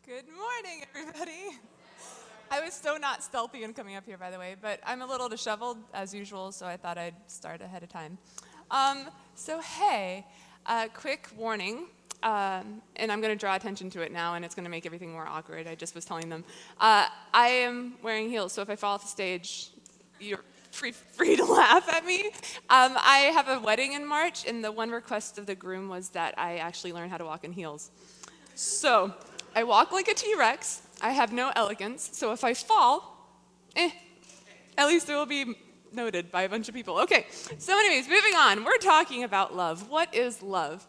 Good morning, everybody. I was so not stealthy in coming up here, by the way, but I'm a little disheveled, as usual, so I thought I'd start ahead of time. Hey, quick warning, and I'm going to draw attention to it now, and it's going to make everything more awkward. I just was telling them. I am wearing heels, so if I fall off the stage, you're free to laugh at me. I have a wedding in March, and the one request of the groom was that I actually learn how to walk in heels. So I walk like a T-Rex. I have no elegance. So if I fall, at least it will be noted by a bunch of people. Okay, so anyways, moving on. We're talking about love. What is love?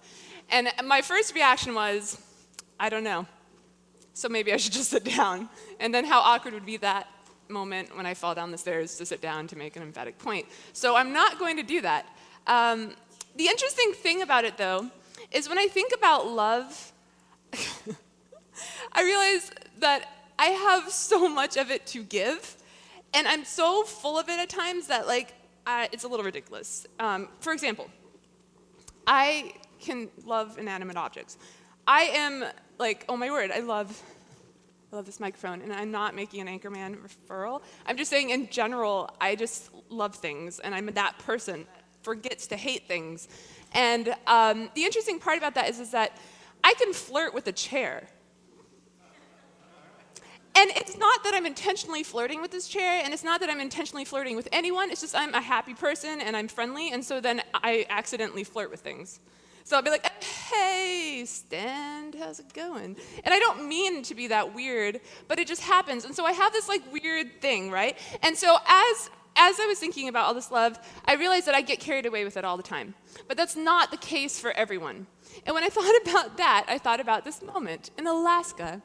And my first reaction was, I don't know. So maybe I should just sit down. And then how awkward would be that moment when I fall down the stairs to sit down to make an emphatic point. So I'm not going to do that. The interesting thing about it, though, is when I think about love, I realize that I have so much of it to give, and I'm so full of it at times that, it's a little ridiculous. For example, I can love inanimate objects. I am like, oh my word, I love this microphone, and I'm not making an Anchorman referral. I'm just saying in general, I just love things, and I'm that person that forgets to hate things. And the interesting part about that is that I can flirt with a chair. And it's not that I'm intentionally flirting with this chair, and it's not that I'm intentionally flirting with anyone. It's just I'm a happy person, and I'm friendly, and so then I accidentally flirt with things. So I'll be like, hey, Stand, how's it going? And I don't mean to be that weird, but it just happens. And so I have this weird thing, right? And so as I was thinking about all this love, I realized that I get carried away with it all the time. But that's not the case for everyone. And when I thought about that, I thought about this moment in Alaska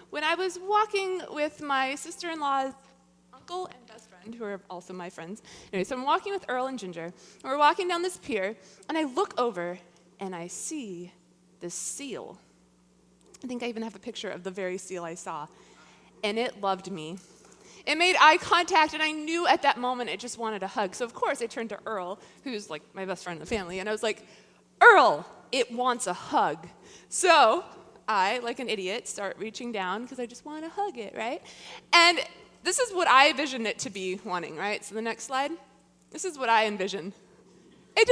when I was walking with my sister-in-law's uncle and best friend, who are also my friends. Anyway, so I'm walking with Earl and Ginger, and we're walking down this pier, and I look over, and I see this seal. I think I even have a picture of the very seal I saw, and it loved me. It made eye contact, and I knew at that moment it just wanted a hug. So of course I turned to Earl, who's like my best friend in the family, and I was like, Earl, it wants a hug. So I, like an idiot, start reaching down because I just want to hug it, right? And this is what I envision it to be wanting, right? So the next slide, this is what I envision. It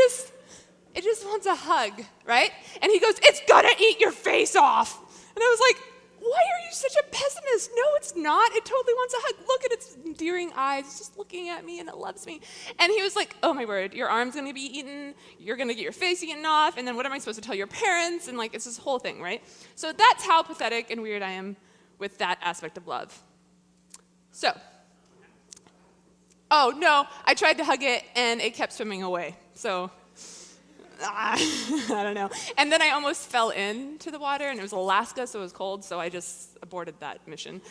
just wants a hug, right? And he goes, it's gonna eat your face off. And I was like, why are you such a pessimist? No, it's not. It totally wants a hug. Look at its endearing eyes. It's just looking at me, and it loves me. And he was like, oh, my word, your arm's going to be eaten. You're going to get your face eaten off. And then what am I supposed to tell your parents? And, it's this whole thing, right? So that's how pathetic and weird I am with that aspect of love. So, oh, no, I tried to hug it, and it kept swimming away. So I don't know. And then I almost fell into the water, and it was Alaska, so it was cold, so I just aborted that mission.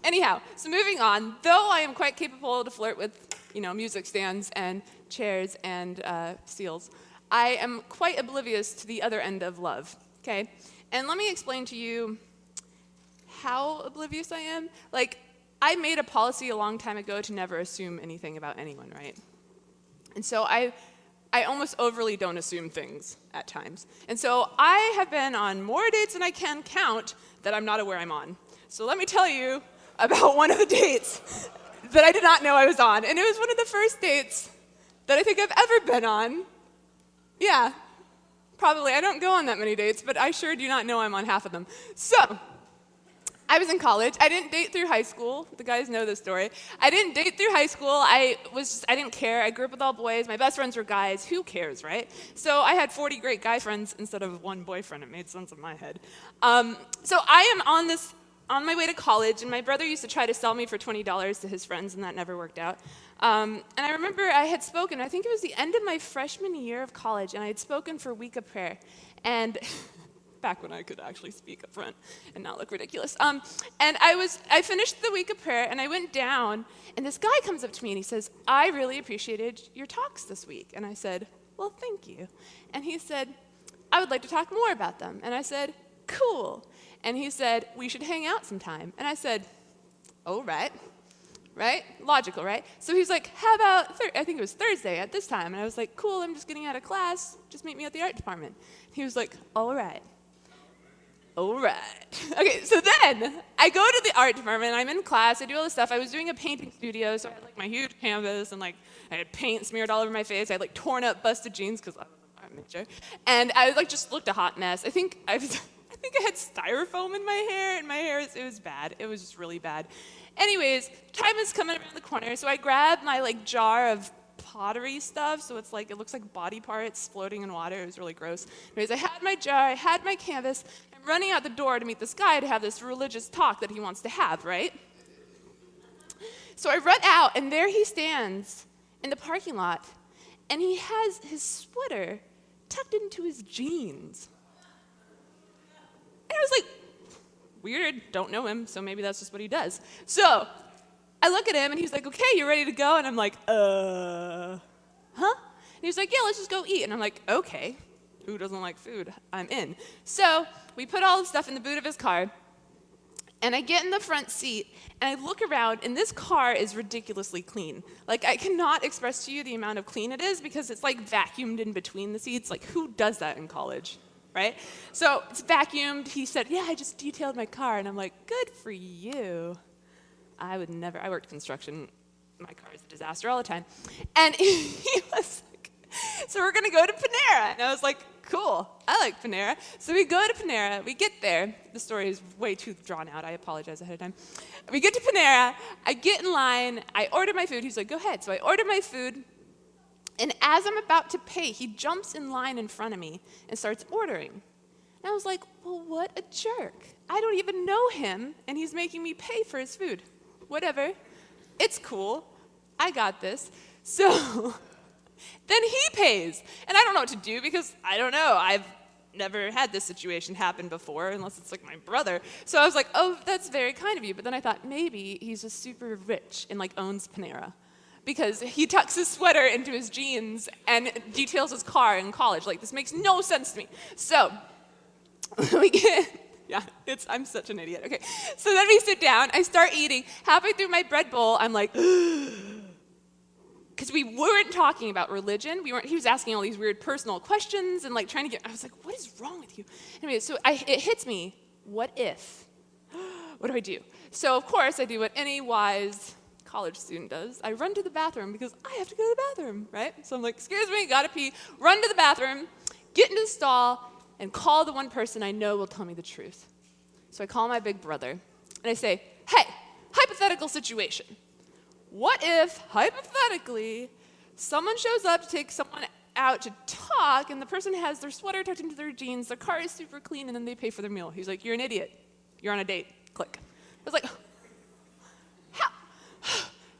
Anyhow, so moving on, though I am quite capable to flirt with, music stands and chairs and seals, I am quite oblivious to the other end of love, okay? And let me explain to you how oblivious I am. I made a policy a long time ago to never assume anything about anyone, right? And so I almost overly don't assume things at times. And so I have been on more dates than I can count that I'm not aware I'm on. So let me tell you about one of the dates that I did not know I was on. And it was one of the first dates that I think I've ever been on. Yeah, probably. I don't go on that many dates, but I sure do not know I'm on half of them. So I was in college. I didn't date through high school. The guys know this story. I didn't date through high school. I didn't care. I grew up with all boys. My best friends were guys. Who cares, right? So I had 40 great guy friends instead of one boyfriend. It made sense in my head. So I am on my way to college, and my brother used to try to sell me for $20 to his friends, and that never worked out. And I remember I had spoken, I think it was the end of my freshman year of college, and I had spoken for Week of Prayer. And back when I could actually speak up front and not look ridiculous. And I finished the Week of Prayer, and I went down, and this guy comes up to me, and he says, I really appreciated your talks this week. And I said, well, thank you. And he said, I would like to talk more about them. And I said, cool. And he said, we should hang out sometime. And I said, oh, right. Logical, right? So he's like, how about, I think it was Thursday at this time. And I was like, cool, I'm just getting out of class. Just meet me at the art department. He was like, all right. All right. Okay, so then I go to the art department. I'm in class. I do all this stuff. I was doing a painting studio, so I had like my huge canvas and like I had paint smeared all over my face. I had like torn up, busted jeans because I'm nature, and I like just looked a hot mess. I think I had styrofoam in my hair, and my hair it was bad. It was just really bad. Anyways, time is coming around the corner, so I grab my like jar of pottery stuff, so it's like, it looks like body parts floating in water. It was really gross. Anyways, I had my jar, I had my canvas. I'm running out the door to meet this guy to have this religious talk that he wants to have, right? So I run out, and there he stands in the parking lot, and he has his sweater tucked into his jeans. And I was like, weird, don't know him, so maybe that's just what he does. So I look at him, and he's like, okay, you ready to go? And I'm like, huh? And he's like, yeah, let's just go eat. And I'm like, okay, who doesn't like food? I'm in. So we put all the stuff in the boot of his car, and I get in the front seat, and I look around, and this car is ridiculously clean. Like, I cannot express to you the amount of clean it is, because it's like vacuumed in between the seats. Like, who does that in college? Right? So it's vacuumed. He said, yeah, I just detailed my car. And I'm like, good for you. I would never. I worked construction. My car is a disaster all the time. And he was like, so we're going to go to Panera. And I was like, cool. I like Panera. So we go to Panera. We get there. The story is way too drawn out. I apologize ahead of time. We get to Panera. I get in line. I order my food. He's like, go ahead. So I order my food. And as I'm about to pay, he jumps in line in front of me and starts ordering. And I was like, well, what a jerk. I don't even know him, and he's making me pay for his food. Whatever. It's cool. I got this. So then he pays. And I don't know what to do because I don't know. I've never had this situation happen before unless it's like my brother. So I was like, oh, that's very kind of you. But then I thought maybe he's just super rich and like owns Panera, because he tucks his sweater into his jeans and details his car in college. Like, this makes no sense to me. So we get, yeah, I'm such an idiot. Okay, so then we sit down. I start eating. Halfway through my bread bowl, I'm like, because we weren't talking about religion. He was asking all these weird personal questions and like trying to I was like, what is wrong with you? Anyway, so it hits me, what if? What do I do? So of course I do what any wise college student does. I run to the bathroom because I have to go to the bathroom, right? So I'm like, excuse me, gotta pee. Run to the bathroom, get into the stall, and call the one person I know will tell me the truth. So I call my big brother, and I say, hey, hypothetical situation. What if, hypothetically, someone shows up to take someone out to talk, and the person has their sweater tucked into their jeans, their car is super clean, and then they pay for their meal? He's like, you're an idiot. You're on a date. Click. I was like,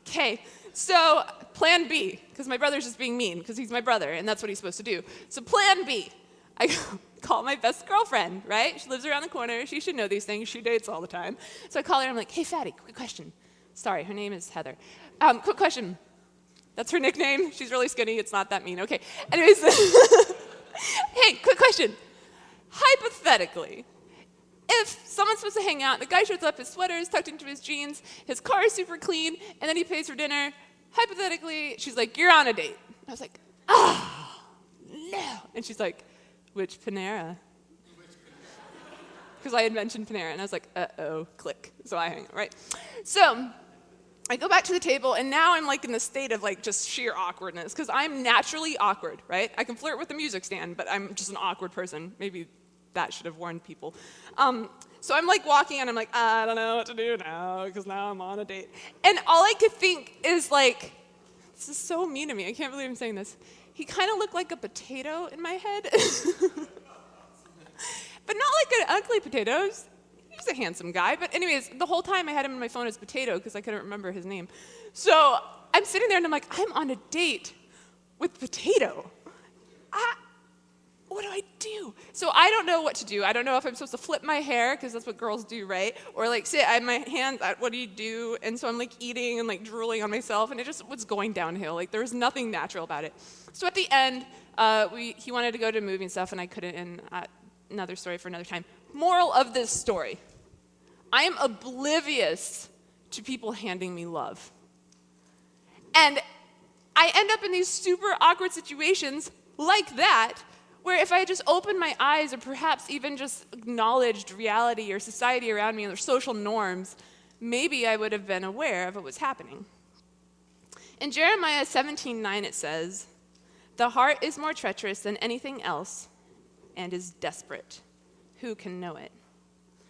okay, so plan B, because my brother's just being mean, because he's my brother, and that's what he's supposed to do. So plan B, I call my best girlfriend, right? She lives around the corner. She should know these things. She dates all the time. So I call her, and I'm like, hey, fatty, quick question. Sorry, her name is Heather. Quick question. That's her nickname. She's really skinny. It's not that mean. Okay, anyways. Hey, quick question. Hypothetically, if someone's supposed to hang out, the guy shows up, his sweater is tucked into his jeans, his car is super clean, and then he pays for dinner, hypothetically, she's like, you're on a date. I was like, no. And she's like, which Panera? Because I had mentioned Panera, and I was like, uh-oh, click. So I hang out, right? So I go back to the table, and now I'm like in the state of like just sheer awkwardness, because I'm naturally awkward, right? I can flirt with the music stand, but I'm just an awkward person. Maybe that should have warned people. So I'm like walking, and I'm like, I don't know what to do now, because now I'm on a date. And all I could think is like, this is so mean to me. I can't believe I'm saying this. He kind of looked like a potato in my head. But not like an ugly potato. He's a handsome guy. But anyways, the whole time I had him on my phone as Potato because I couldn't remember his name. So I'm sitting there, and I'm like, I'm on a date with Potato. What do I do? So I don't know what to do. I don't know if I'm supposed to flip my hair, because that's what girls do, right? Or like sit, I have my hands out, what do you do? And so I'm like eating and like drooling on myself, and it just was going downhill. Like there was nothing natural about it. So at the end, he wanted to go to a movie and stuff, and I couldn't, and another story for another time. Moral of this story, I am oblivious to people handing me love. And I end up in these super awkward situations like that, where if I had just opened my eyes or perhaps even just acknowledged reality or society around me and their social norms, maybe I would have been aware of what was happening. In Jeremiah 17:9 it says, "The heart is more treacherous than anything else and is desperate. Who can know it?"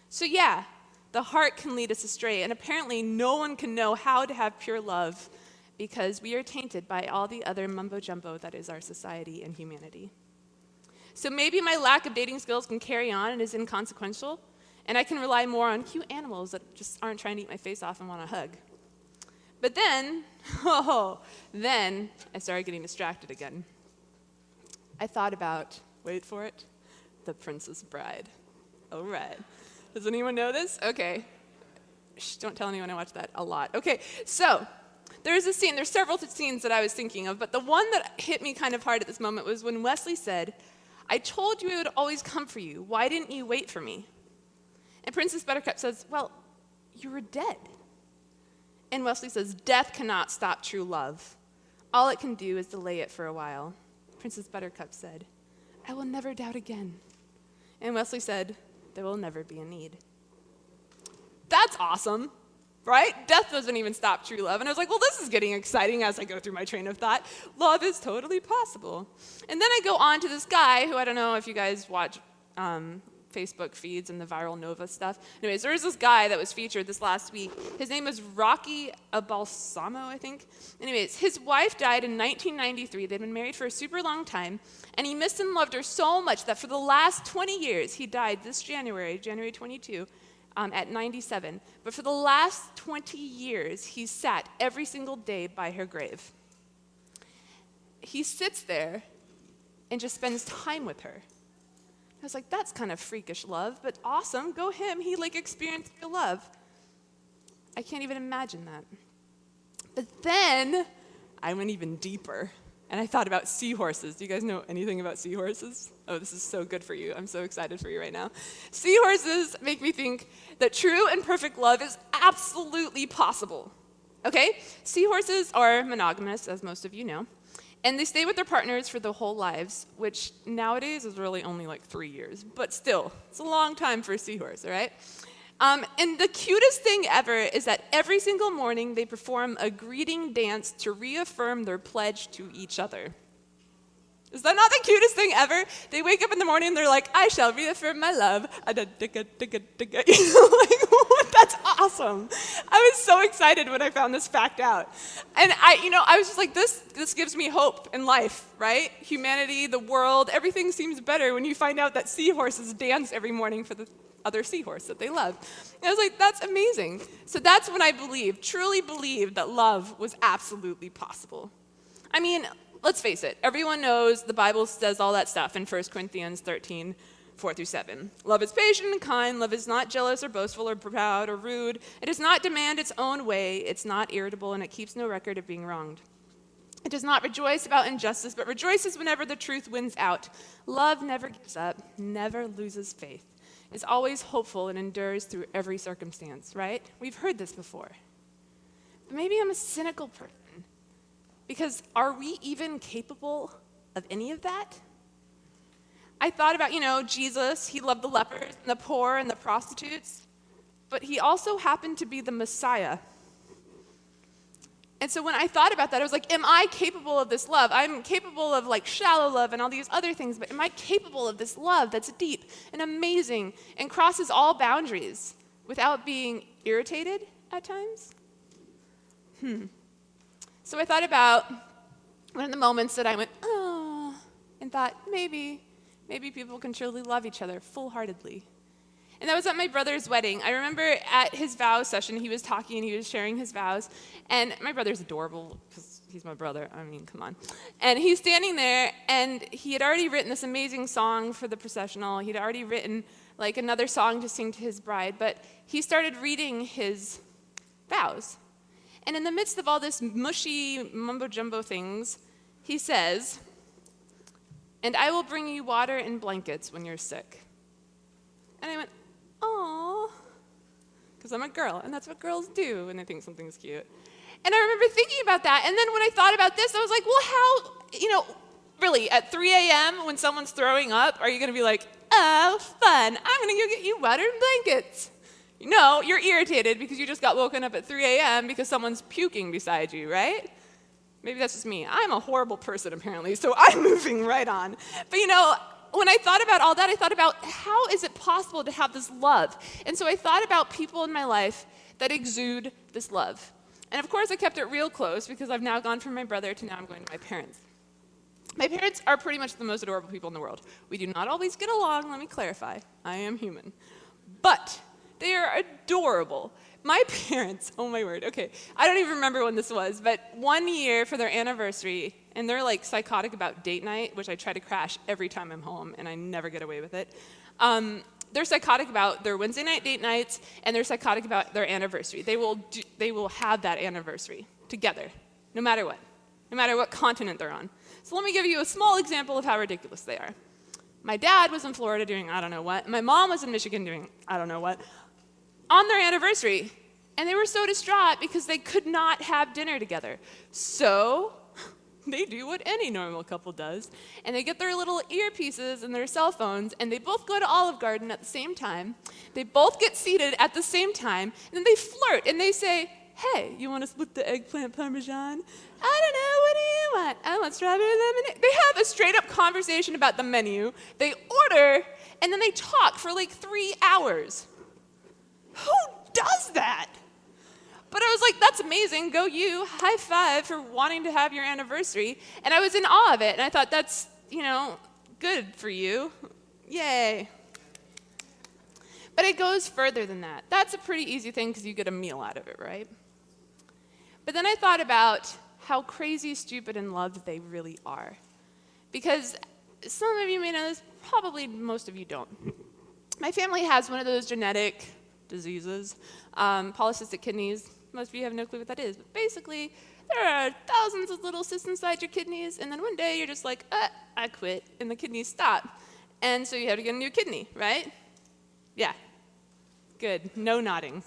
So yeah, the heart can lead us astray, and apparently no one can know how to have pure love because we are tainted by all the other mumbo-jumbo that is our society and humanity. So maybe my lack of dating skills can carry on and is inconsequential, and I can rely more on cute animals that just aren't trying to eat my face off and want a hug. But then, then I started getting distracted again. I thought about, wait for it, The Princess Bride. All right. Does anyone know this? Okay. Shh, don't tell anyone I watched that a lot. Okay, so there's a scene, there's several scenes that I was thinking of, but the one that hit me kind of hard at this moment was when Wesley said, "I told you I would always come for you. Why didn't you wait for me?" And Princess Buttercup says, "Well, you were dead." And Wesley says, "Death cannot stop true love. All it can do is delay it for a while." Princess Buttercup said, "I will never doubt again." And Wesley said, "There will never be a need." That's awesome, right? Death doesn't even stop true love. And I was like, well, this is getting exciting as I go through my train of thought. Love is totally possible. And then I go on to this guy who, I don't know if you guys watch Facebook feeds and the viral Nova stuff. Anyways, there was this guy that was featured this last week. His name was Rocky Balsamo, I think. Anyways, his wife died in 1993. They'd been married for a super long time, and he missed and loved her so much that for the last 20 years, he died this January 22, at 97. But for the last 20 years, he sat every single day by her grave. He sits there and just spends time with her. I was like, that's kind of freakish love, but awesome, go him. He experienced real love. I can't even imagine that. But then I went even deeper, and I thought about seahorses. Do you guys know anything about seahorses? Oh, this is so good for you. I'm so excited for you right now. Seahorses make me think that true and perfect love is absolutely possible. Okay? Seahorses are monogamous, as most of you know. And they stay with their partners for their whole lives, which nowadays is really only 3 years. But still, it's a long time for a seahorse, all right? And the cutest thing ever is that every single morning they perform a greeting dance to reaffirm their pledge to each other. Is that not the cutest thing ever? They wake up in the morning and they're like, "I shall reaffirm my love." That's awesome. I was so excited when I found this fact out. And I was just like, this gives me hope in life, right? Humanity, the world, everything seems better when you find out that seahorses dance every morning for the other seahorse that they love. And I was like, that's amazing. So that's when I truly believed that love was absolutely possible. I mean, let's face it, everyone knows the Bible says all that stuff in 1 Corinthians 13, 4-7. Love is patient and kind. Love is not jealous or boastful or proud or rude. It does not demand its own way. It's not irritable, and it keeps no record of being wronged. It does not rejoice about injustice, but rejoices whenever the truth wins out. Love never gives up, never loses faith, is always hopeful, and endures through every circumstance, right? We've heard this before. But maybe I'm a cynical person. Because are we even capable of any of that? I thought about, Jesus, he loved the lepers and the poor and the prostitutes, but he also happened to be the Messiah. And so when I thought about that, I was like, am I capable of this love? I'm capable of shallow love and all these other things, but am I capable of this love that's deep and amazing and crosses all boundaries without being irritated at times? So I thought about one of the moments that I went, oh, and thought, maybe people can truly love each other full-heartedly. And that was at my brother's wedding. I remember at his vows session, he was talking and he was sharing his vows. And my brother's adorable because he's my brother. I mean, come on. And he's standing there, and he had already written this amazing song for the processional. He'd already written another song to sing to his bride. But he started reading his vows. And in the midst of all this mushy mumbo-jumbo things, he says, "And I will bring you water and blankets when you're sick." And I went, "Aw," because I'm a girl, and that's what girls do when they think something's cute. And I remember thinking about that, and then when I thought about this, I was like, well, how, Really, at 3 a.m. when someone's throwing up, are you going to be like, oh, fun, I'm going to go get you water and blankets? No, you're irritated because you just got woken up at 3 a.m. because someone's puking beside you, right? Maybe that's just me. I'm a horrible person, apparently, so I'm moving right on. But when I thought about all that, I thought about how is it possible to have this love? And so I thought about people in my life that exude this love. And of course, I kept it real close because I've now gone from my brother to now I'm going to my parents. My parents are pretty much the most adorable people in the world. We do not always get along, let me clarify. I am human. But they are adorable. My parents, oh my word, okay, I don't even remember when this was, but one year for their anniversary, and they're like psychotic about date night, which I try to crash every time I'm home, and I never get away with it. They're psychotic about their Wednesday night date nights, and they're psychotic about their anniversary. They will have that anniversary together, no matter what continent they're on. So let me give you a small example of how ridiculous they are. My dad was in Florida doing I don't know what. My mom was in Michigan doing I don't know what. On their anniversary, and they were so distraught because they could not have dinner together. So they do what any normal couple does, and they get their little earpieces and their cell phones, and they both go to Olive Garden at the same time. They both get seated at the same time, and then they flirt, and they say, hey, you want to split the eggplant parmesan? I don't know, what do you want? I want strawberry lemonade. They have a straight up conversation about the menu. They order, and then they talk for like 3 hours. Who does that? But I was like, that's amazing, go you, high five for wanting to have your anniversary. And I was in awe of it, and I thought that's, good for you, yay. But it goes further than that. That's a pretty easy thing because you get a meal out of it, right? But then I thought about how crazy, stupid, and loved they really are. Because some of you may know this, probably most of you don't. My family has one of those genetic diseases, polycystic kidneys. Most of you have no clue what that is. But basically, there are thousands of little cysts inside your kidneys, and then one day you're just like, I quit, and the kidneys stop. And so you have to get a new kidney, right? Yeah. Good. No nodding.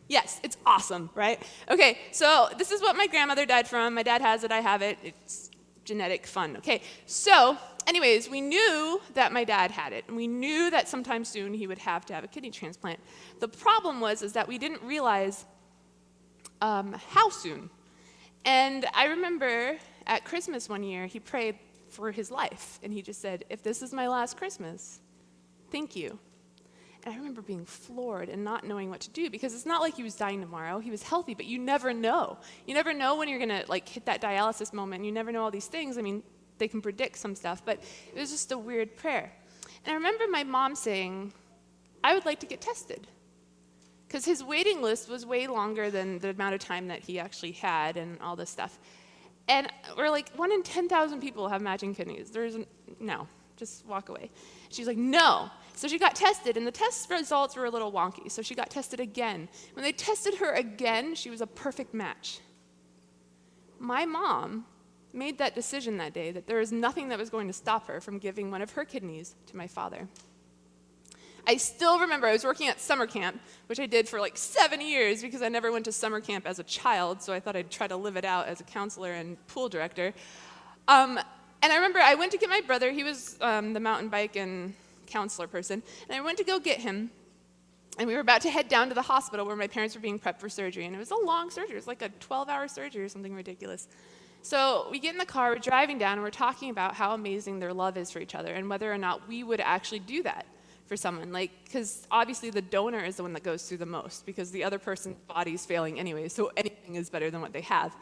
Yes, it's awesome, right? Okay, so this is what my grandmother died from. My dad has it, I have it. It's genetic fun. Okay, so anyways, we knew that my dad had it, and we knew that sometime soon he would have to have a kidney transplant. The problem was that we didn't realize how soon. And I remember at Christmas one year, he prayed for his life, and he just said, if this is my last Christmas, thank you. And I remember being floored and not knowing what to do, because it's not like he was dying tomorrow. He was healthy, but you never know. You never know when you're going to hit that dialysis moment. You never know all these things. I mean, they can predict some stuff, but it was just a weird prayer. And I remember my mom saying, I would like to get tested, because his waiting list was way longer than the amount of time that he actually had and all this stuff. And we're like, 1 in 10,000 people have matching kidneys. No, just walk away. She's like, no. So she got tested, and the test results were a little wonky, so she got tested again. When they tested her again, she was a perfect match. My mom made that decision that day that there was nothing that was going to stop her from giving one of her kidneys to my father. I still remember I was working at summer camp, which I did for 7 years because I never went to summer camp as a child, so I thought I'd try to live it out as a counselor and pool director. And I remember I went to get my brother. He was the mountain bike and counselor person, and I went to go get him, and we were about to head down to the hospital where my parents were being prepped for surgery, and it was a long surgery. It was like a 12-hour surgery or something ridiculous. So we get in the car, we're driving down, and we're talking about how amazing their love is for each other and whether or not we would actually do that for someone. Because obviously the donor is the one that goes through the most, because the other person's body is failing anyway, so anything is better than what they have.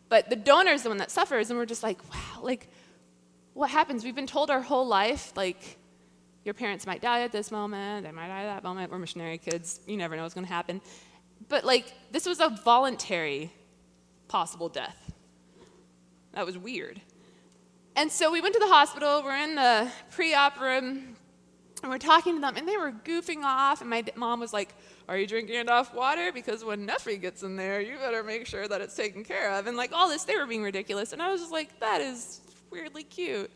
But the donor is the one that suffers, and we're just like, wow, what happens? We've been told our whole life, your parents might die at this moment, they might die at that moment. We're missionary kids, you never know what's going to happen. But this was a voluntary possible death. That was weird. And so we went to the hospital, we're in the pre-op room, and we're talking to them, and they were goofing off, and my mom was like, are you drinking enough water? Because when Neffy gets in there, you better make sure that it's taken care of. And all this, they were being ridiculous, and I was just like, that is weirdly cute.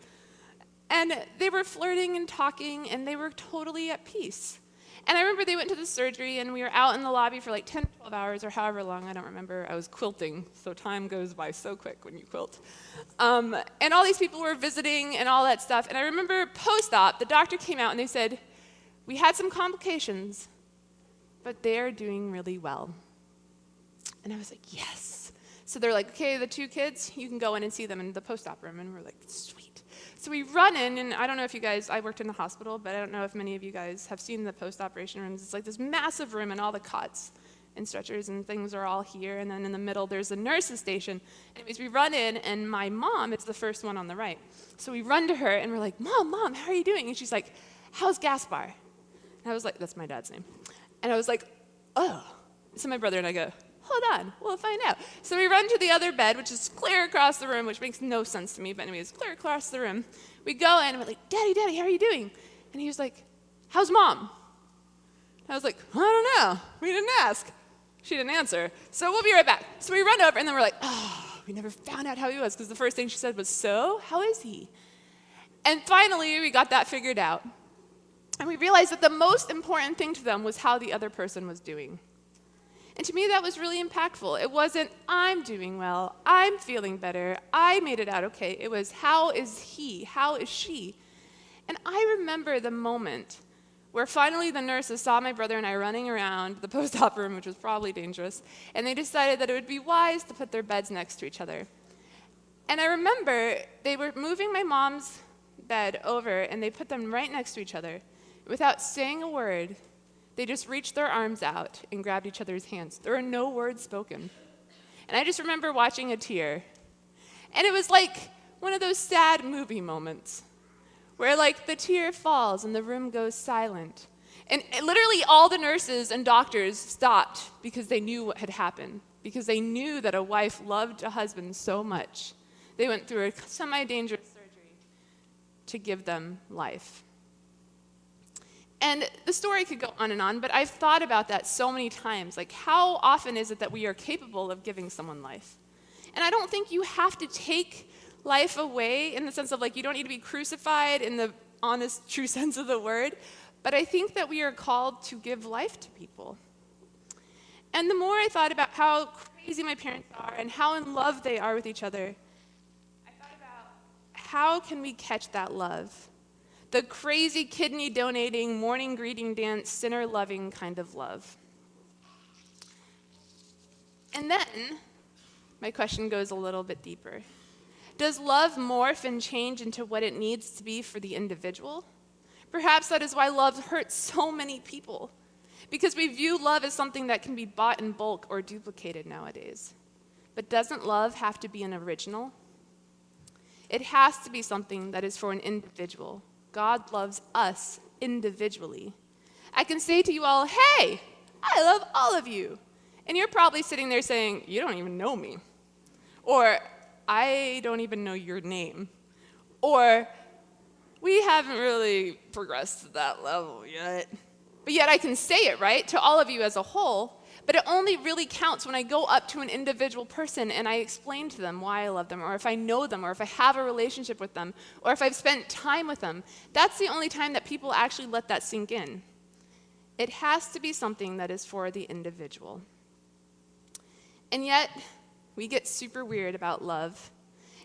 And they were flirting and talking, and they were totally at peace. And I remember they went to the surgery, and we were out in the lobby for like 10, 12 hours, or however long, I don't remember. I was quilting, so time goes by so quick when you quilt. And all these people were visiting and all that stuff. And I remember post-op, the doctor came out and they said, we had some complications, but they're doing really well. And I was like, yes. So they're like, okay, the 2 kids, you can go in and see them in the post-op room. And we're like, sweet. So we run in, and I don't know if you guys, I worked in the hospital, but I don't know if many of you guys have seen the post-operation rooms. It's like this massive room, and all the cots and stretchers and things are all here. And then in the middle, there's a nurse's station. Anyways, we run in, and my mom is the first one on the right. So we run to her, and we're like, Mom, how are you doing? And she's like, how's Gaspar? And I was like, that's my dad's name. And I was like, oh. So my brother and I go, hold on, we'll find out. So we run to the other bed, which is clear across the room, which makes no sense to me, but anyways, clear across the room. We go in, and we're like, Daddy, how are you doing? And he was like, how's Mom? And I was like, I don't know. We didn't ask. She didn't answer. So we'll be right back. So we run over, and then we're like, we never found out how he was, because the first thing she said was, so, how is he? And finally, we got that figured out. And we realized that the most important thing to them was how the other person was doing. And to me, that was really impactful. It wasn't, I'm doing well, I'm feeling better, I made it out okay. It was, how is he? How is she? And I remember the moment where finally the nurses saw my brother and I running around the post-op room, which was probably dangerous, and they decided that it would be wise to put their beds next to each other. And I remember they were moving my mom's bed over, and they put them right next to each other. Without saying a word, they just reached their arms out and grabbed each other's hands. There were no words spoken. And I just remember watching a tear. And it was like one of those sad movie moments where like the tear falls and the room goes silent. And literally all the nurses and doctors stopped because they knew what had happened, because they knew that a wife loved a husband so much. They went through a semi-dangerous surgery to give them life. And the story could go on, but I've thought about that so many times. Like, how often is it that we are capable of giving someone life? And I don't think you have to take life away in the sense of, like, you don't need to be crucified in the honest, true sense of the word. But I think that we are called to give life to people. And the more I thought about how crazy my parents are and how in love they are with each other, I thought about how can we catch that love? The crazy kidney-donating, morning greeting dance, sinner-loving kind of love. And then, my question goes a little bit deeper. Does love morph and change into what it needs to be for the individual? Perhaps that is why love hurts so many people, because we view love as something that can be bought in bulk or duplicated nowadays. But doesn't love have to be an original? It has to be something that is for an individual. God loves us individually. I can say to you all, hey, I love all of you. And you're probably sitting there saying, you don't even know me. Or, I don't even know your name. Or, we haven't really progressed to that level yet. But yet I can say it, right, to all of you as a whole. But it only really counts when I go up to an individual person and I explain to them why I love them, or if I know them, or if I have a relationship with them, or if I've spent time with them. That's the only time that people actually let that sink in. It has to be something that is for the individual. And yet, we get super weird about love.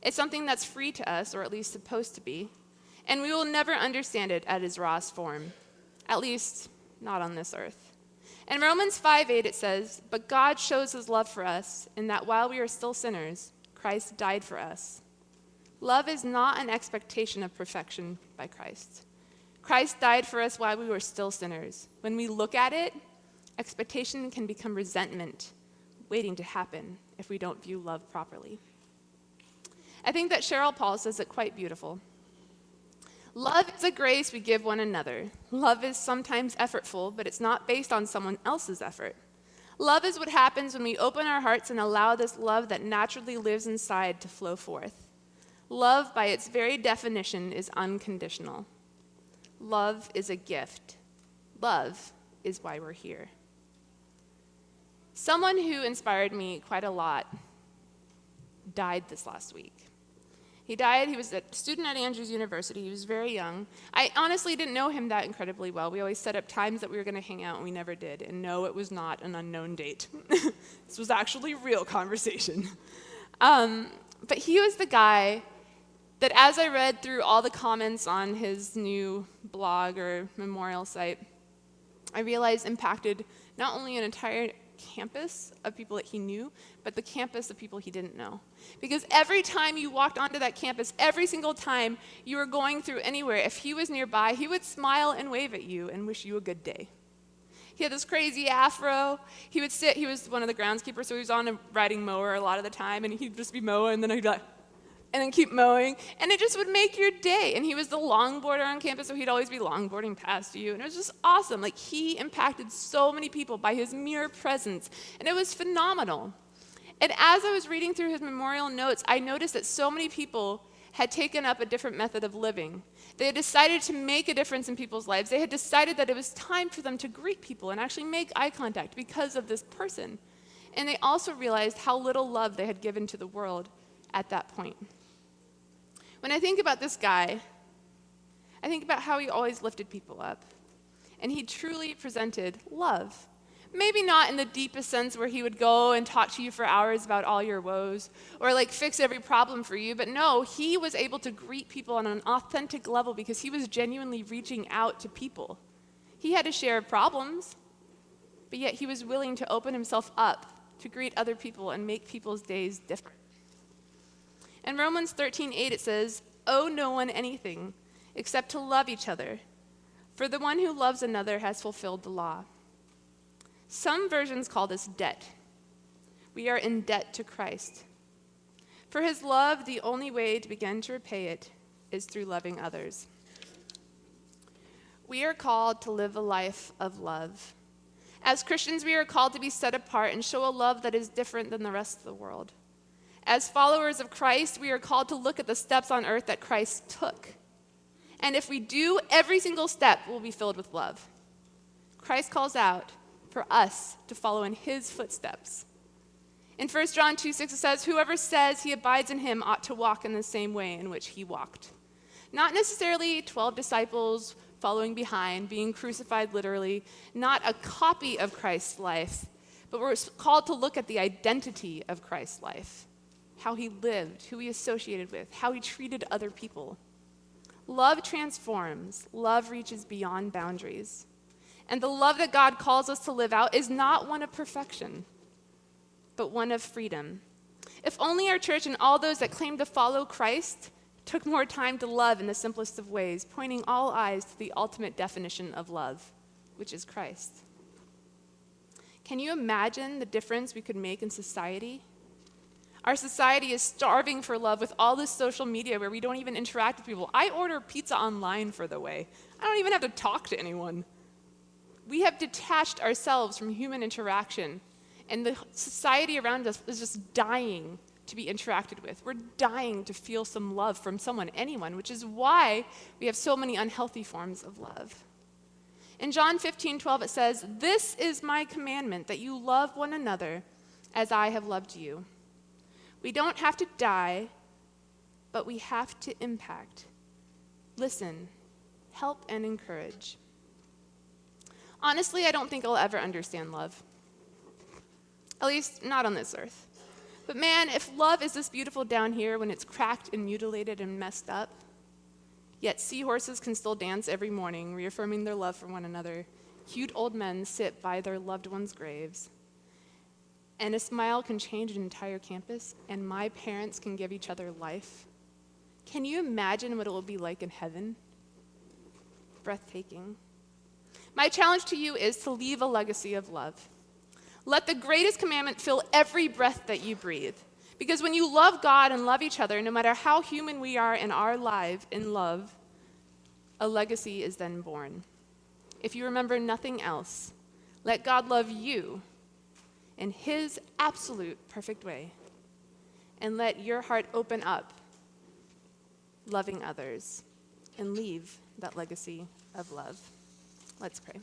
It's something that's free to us, or at least supposed to be, and we will never understand it at its rawest form, at least not on this earth. In Romans 5:8 it says, "But God shows his love for us in that while we are still sinners, Christ died for us." Love is not an expectation of perfection by Christ. Christ died for us while we were still sinners. When we look at it, expectation can become resentment waiting to happen if we don't view love properly. I think that Cheryl Paul says it quite beautiful. Love is a grace we give one another. Love is sometimes effortful, but it's not based on someone else's effort. Love is what happens when we open our hearts and allow this love that naturally lives inside to flow forth. Love, by its very definition, is unconditional. Love is a gift. Love is why we're here. Someone who inspired me quite a lot died this last week. He died. He was a student at Andrews University. He was very young. I honestly didn't know him that incredibly well. We always set up times that we were going to hang out, and we never did. And no, it was not an unknown date. This was actually real conversation. But he was the guy that as I read through all the comments on his new blog or memorial site, I realized impacted not only an entire campus of people that he knew, but the campus of people he didn't know. Because every time you walked onto that campus, every single time you were going through anywhere, if he was nearby, he would smile and wave at you and wish you a good day. He had this crazy afro. He would sit, he was one of the groundskeepers, so he was on a riding mower a lot of the time, and he'd just be mowing, and then he'd be like, and then keep mowing, and it just would make your day. And he was the longboarder on campus, so he'd always be longboarding past you, and it was just awesome. Like, he impacted so many people by his mere presence, and it was phenomenal. And as I was reading through his memorial notes, I noticed that so many people had taken up a different method of living. They had decided to make a difference in people's lives. They had decided that it was time for them to greet people and actually make eye contact because of this person. And they also realized how little love they had given to the world at that point. When I think about this guy, I think about how he always lifted people up. And he truly presented love. Maybe not in the deepest sense where he would go and talk to you for hours about all your woes or like fix every problem for you, but no, he was able to greet people on an authentic level because he was genuinely reaching out to people. He had to share problems, but yet he was willing to open himself up to greet other people and make people's days different. In Romans 13:8 it says, "Owe no one anything except to love each other, for the one who loves another has fulfilled the law." Some versions call this debt. We are in debt to Christ. For his love, the only way to begin to repay it is through loving others. We are called to live a life of love. As Christians, we are called to be set apart and show a love that is different than the rest of the world. As followers of Christ, we are called to look at the steps on earth that Christ took. And if we do, every single step will be filled with love. Christ calls out for us to follow in his footsteps. In 1 John 2:6 it says, "Whoever says he abides in him ought to walk in the same way in which he walked." Not necessarily 12 disciples following behind, being crucified literally, not a copy of Christ's life, but we're called to look at the identity of Christ's life. How he lived, who he associated with, how he treated other people. Love transforms. Love reaches beyond boundaries. And the love that God calls us to live out is not one of perfection, but one of freedom. If only our church and all those that claim to follow Christ took more time to love in the simplest of ways, pointing all eyes to the ultimate definition of love, which is Christ. Can you imagine the difference we could make in society? Our society is starving for love with all this social media where we don't even interact with people. I order pizza online, for the way. I don't even have to talk to anyone. We have detached ourselves from human interaction, and the society around us is just dying to be interacted with. We're dying to feel some love from someone, anyone, which is why we have so many unhealthy forms of love. In John 15:12 it says, "This is my commandment, that you love one another as I have loved you." We don't have to die, but we have to impact. Listen, help, and encourage. Honestly, I don't think I'll ever understand love. At least, not on this earth. But man, if love is this beautiful down here when it's cracked and mutilated and messed up, yet seahorses can still dance every morning, reaffirming their love for one another, cute old men sit by their loved ones' graves, and a smile can change an entire campus, and my parents can give each other life. Can you imagine what it will be like in heaven? Breathtaking. My challenge to you is to leave a legacy of love. Let the greatest commandment fill every breath that you breathe. Because when you love God and love each other, no matter how human we are in our life in love, a legacy is then born. If you remember nothing else, let God love you in his absolute perfect way, and let your heart open up, loving others, and leave that legacy of love. Let's pray.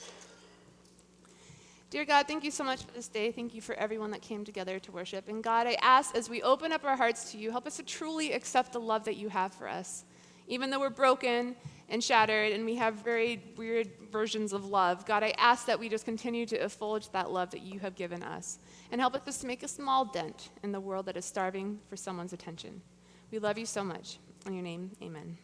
Dear God, thank you so much for this day. Thank you for everyone that came together to worship. And God, I ask as we open up our hearts to you, help us to truly accept the love that you have for us. Even though we're broken and shattered and we have very weird versions of love, God, I ask that we just continue to effulge that love that you have given us. And help us just to make a small dent in the world that is starving for someone's attention. We love you so much. In your name, amen.